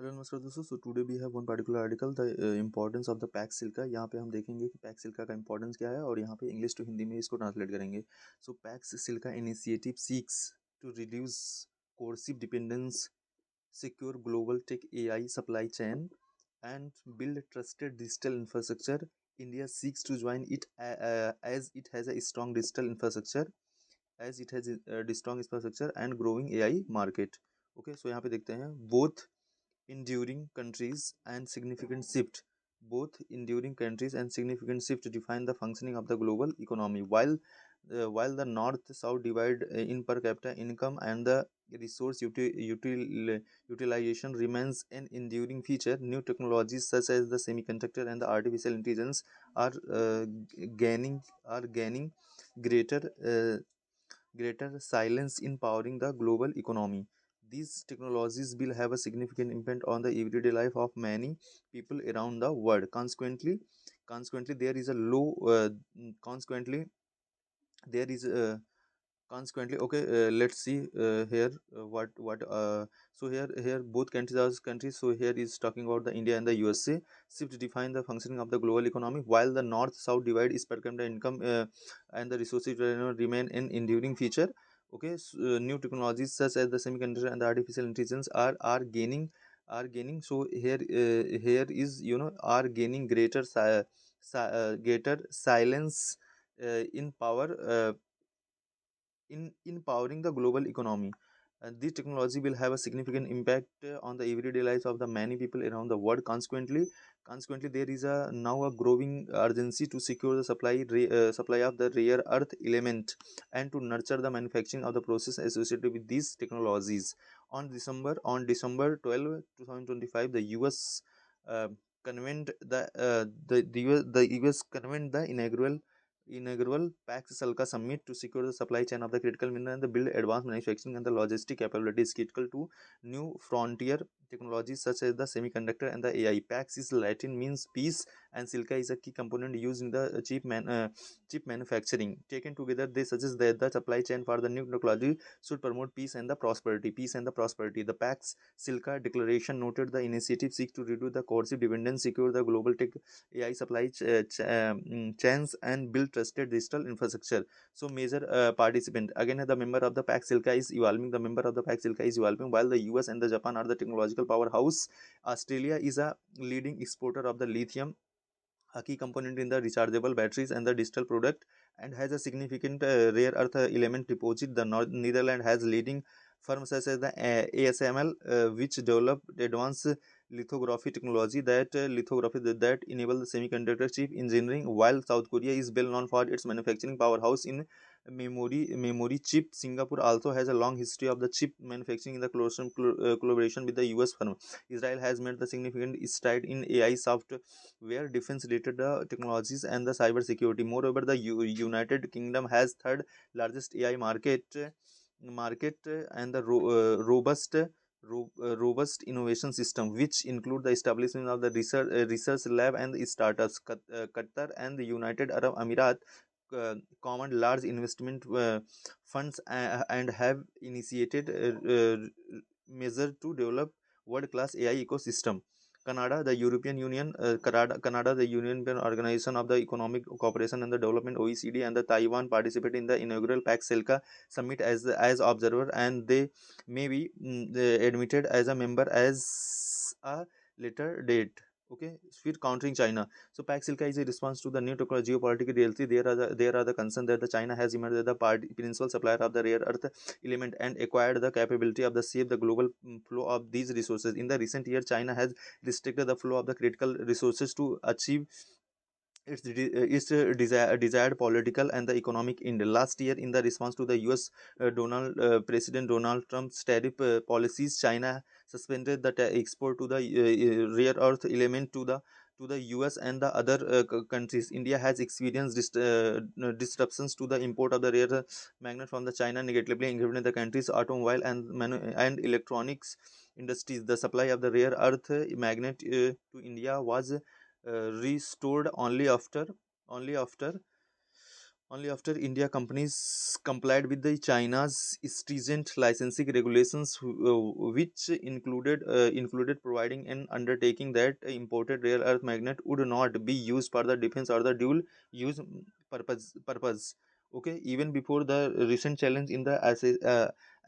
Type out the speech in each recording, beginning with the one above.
Hello नमस्कार दोस्तों। So today we have one particular article the importance of the Pax Silica. यहाँ पे हम देखेंगे कि पैक सिल्का का इंपॉर्टेंस क्या है और यहाँ पे इंग्लिश टू हिंदी में इसको ट्रांसलेट करेंगे। So Pax Silica initiative seeks to reduce coercive dependence, secure global tech AI supply chain, and build trusted digital infrastructure. India seeks to join it as it has a strong digital infrastructure, strong infrastructure and growing AI market. Okay, so यहाँ पे देखते हैं both enduring countries and significant shift both enduring countries and significant shift define the functioning of the global economy. While the north south divide in per capita income and the resource utilization remains an enduring feature, new technologies such as the semiconductor and the artificial intelligence are gaining greater greater silence in powering the global economy. These technologies will have a significant impact on the everyday life of many people around the world. Consequently, there is a low. Consequently, there is a consequently okay let's see here what so here both countries. So here is talking about the India and the USA. Shift define the functioning of the global economy. While the north south divide is per capita income and the resources remain an enduring feature. Okay, so, new technologies such as the semiconductor and the artificial intelligence are gaining. So here is are gaining greater silence in power in empowering the global economy. This technology will have a significant impact on the everyday lives of the many people around the world. Consequently, there is a now a growing urgency to secure the supply of the rare earth element and to nurture the manufacturing of the process associated with these technologies. On December 12, 2025, the U.S. Uh, convened the US convened the inaugural Pax Salka summit to secure the supply chain of the critical mineral and the build advanced manufacturing and the logistic capabilities critical to new frontier technologies such as the semiconductor and the AI. Pax is Latin means peace, and silica is a key component used in the chip manufacturing. Taken together, they suggest that the supply chain for the new technology should promote peace and the prosperity. Peace and the prosperity. The Pax Silica Declaration noted the initiative seeks to reduce the coercive dependence, secure the global tech AI supply chains, and build trusted digital infrastructure. So, major participant again, the member of the Pax Silica is evolving. The member of the Pax Silica is evolving, while the US and the Japan are the technological powerhouse. Australia is a leading exporter of the lithium, a key component in the rechargeable batteries and the digital product, and has a significant rare earth element deposit. The Netherlands has leading firms such as the ASML, which developed advanced lithography that enable the semiconductor chip engineering, while South Korea is well known for its manufacturing powerhouse in memory chip. Singapore also has a long history of the chip manufacturing in the collaboration with the US firm. Israel has made the significant stride in AI software defense related technologies and the cyber security. Moreover, the United Kingdom has third largest AI market and the robust innovation system, which include the establishment of the research lab and the startups. Qatar and the United Arab Emirat command large investment funds and have initiated measures to develop world-class AI ecosystem. Canada, the European Organization of the Economic Cooperation and the Development (OECD), and the Taiwan participate in the inaugural PAX Selca summit as observer, and they may be admitted as a member as a later date. Okay, with countering China. So Pax Silca is a response to the new geopolitical reality. There are the concern that the China has emerged as the principal supplier of the rare earth element and acquired the capability of the shape the global flow of these resources. In the recent year, China has restricted the flow of the critical resources to achieve its desired political and the economic end. Last year, in the response to the U.S. Donald President Donald Trump's tariff policies, China suspended the export to the rare earth element to the US and the other countries. India has experienced disruptions to the import of the rare magnet from the China, negatively impacting the country's automobile and electronics industries. The supply of the rare earth magnet to India was restored only after Only after India companies complied with the China's stringent licensing regulations, which included providing an undertaking that imported rare earth magnet would not be used for the defense or the dual use purpose. Okay, even before the recent challenge in the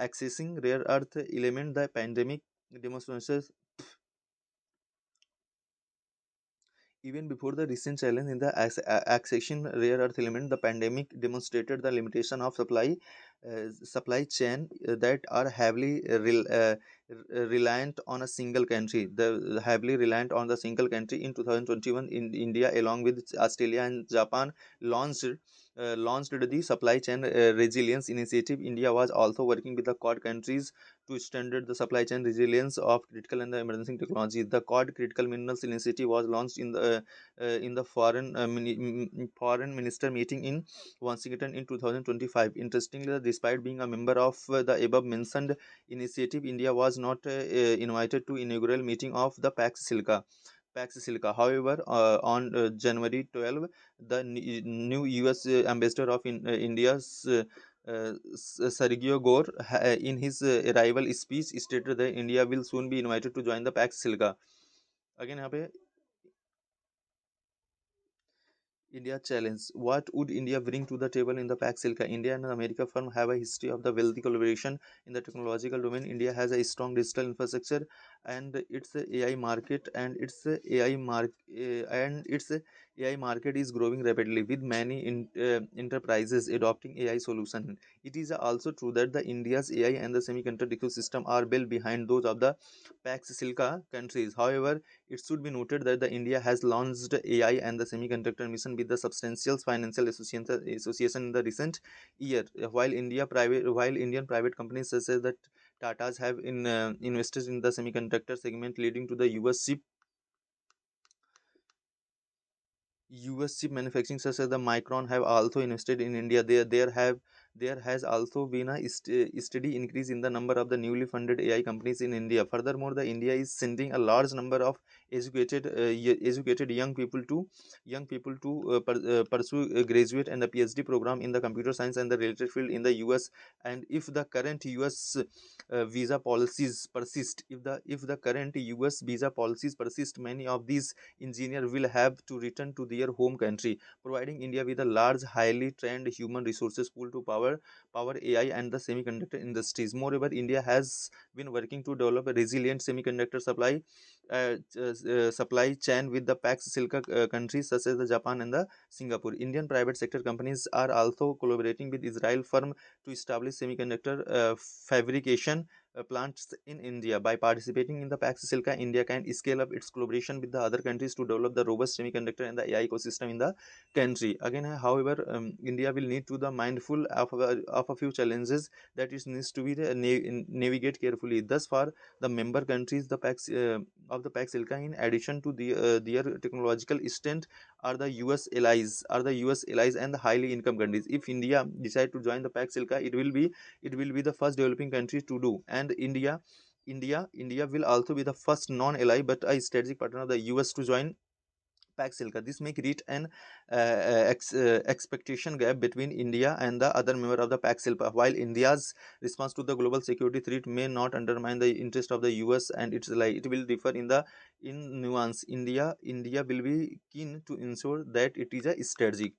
accessing rare earth element, the pandemic demonstrations. Even before the recent challenge in the accession rare earth element, the pandemic demonstrated the limitation of supply chain that are heavily reliant on a single country. The heavily reliant on the single country in 2021, in India, along with Australia and Japan, launched the supply chain resilience initiative. India was also working with the Quad countries to strengthen the supply chain resilience of critical and the emerging technologies. The Quad Critical Minerals Initiative was launched in the foreign minister meeting in Washington in 2025. Interestingly, despite being a member of the above mentioned initiative, India was not invited to inaugural meeting of the Pax Silica. However, on January 12, the new US ambassador of India's Sergio Gore, in his arrival speech, stated that India will soon be invited to join the Pax Silica. Again, यहाँ पे India challenge. What would India bring to the table in the Pax Silka? India and America firm have a history of the wealthy collaboration in the technological domain. India has a strong digital infrastructure, and its AI market and its AI market is growing rapidly, with many enterprises adopting AI solution. It is also true that the India's AI and the semiconductor ecosystem are well behind those of the Pax Silka countries. However, it should be noted that the India has launched AI and the semiconductor mission with the substantial financial association in the recent year. While Indian private companies such as that Tata's have invested in the semiconductor segment, leading to the US chip manufacturing such as the Micron have also invested in India. There has also been a steady increase in the number of the newly funded AI companies in India. Furthermore, the India is sending a large number of educated young people to pursue a graduate and the PhD program in the computer science and the related field in the US. And if the current US visa policies persist, if the current US visa policies persist, many of these engineers will have to return to their home country, providing India with a large, highly trained human resources pool to power AI and the semiconductor industries. Moreover, India has been working to develop a resilient semiconductor supply chain with the Pax Silka countries such as the Japan and the Singapore. Indian private sector companies are also collaborating with Israel firm to establish semiconductor fabrication plants in India. By participating in the Pax Silka, India can scale up its collaboration with the other countries to develop the robust semiconductor and the AI ecosystem in the country. Again, however, India will need to be mindful of a few challenges that it needs to be navigate carefully. Thus far, the member countries of the Pax Silka, in addition to their technological strength, are the US allies and the highly income countries. If India decide to join the Pax Silka, it will be the first developing country to do, and India will also be the first non-ally but a strategic partner of the US to join Pax Silka. This may create an expectation gap between India and the other member of the Pax Silka. While India's response to the global security threat may not undermine the interest of the US and its ally, it will differ in nuance. India will be keen to ensure that it is a strategic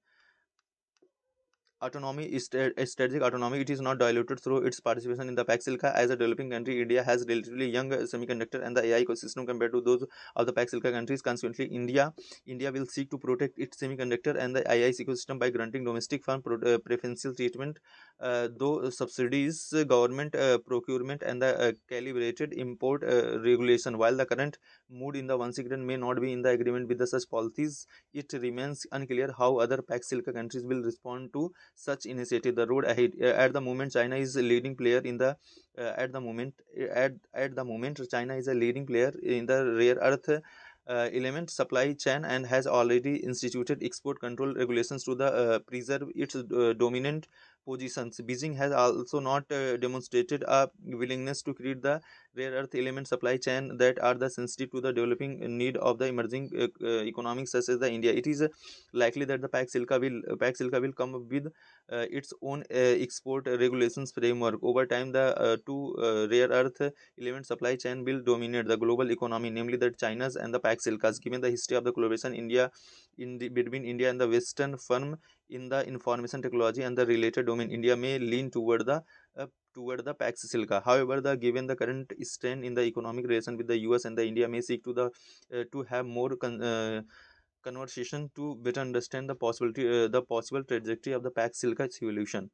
autonomy. It is not diluted through its participation in the Pax Silka. As a developing country, India has relatively young semiconductor and the AI ecosystem compared to those of the Pax Silka countries. Consequently, India will seek to protect its semiconductor and the AI ecosystem by granting domestic firm preferential treatment, though subsidies, government procurement, and the calibrated import regulation. While the current mood in the Washington may not be in the agreement with the such policies, it remains unclear how other Pax Silka countries will respond to such initiative. The road ahead, at the moment, China is a leading player in the at the moment, China is a leading player in the rare earth element supply chain and has already instituted export control regulations to the preserve its dominant positions. Beijing has also not demonstrated a willingness to create the rare earth element supply chain that are the sensitive to the developing need of the emerging economics such as the India. It is likely that the Pax Silca will come up with its own export regulations framework. Over time, the two rare earth element supply chain will dominate the global economy, namely that China's and the Pax Silcas. Given the history of the collaboration between India and the Western firm in the information technology and the related domain, India may lean toward the Pax Silica. However, the given the current strain in the economic relation with the US and the India may seek to have more conversation to better understand the possible trajectory of the Pax Silica's evolution.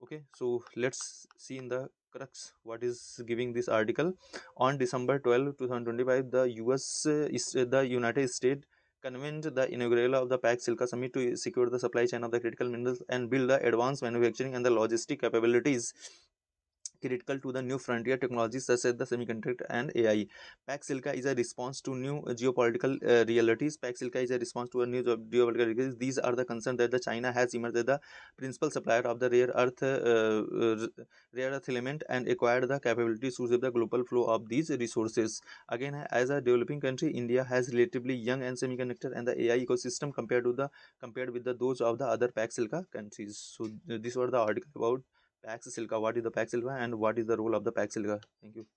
Okay, so let's see in the crux what is giving this article. On December 12, 2025, the the United States convened the inaugural of the Pax Silca Summit to secure the supply chain of the critical minerals and build the advanced manufacturing and the logistic capabilities critical to the new frontier technologies such as the semiconductor and AI. Pax Silca is a response to new geopolitical realities. Pax Silca is a response to a new geopolitical realities. These are the concerns that the China has emerged as the principal supplier of the rare earth element and acquired the capabilities to save the global flow of these resources. Again, as a developing country, India has relatively young and semiconductor and the AI ecosystem compared with those of the other Pax Silca countries. So this was the article about Pax Silca. What is the Pax Silca and what is the role of the Pax Silca? Thank you.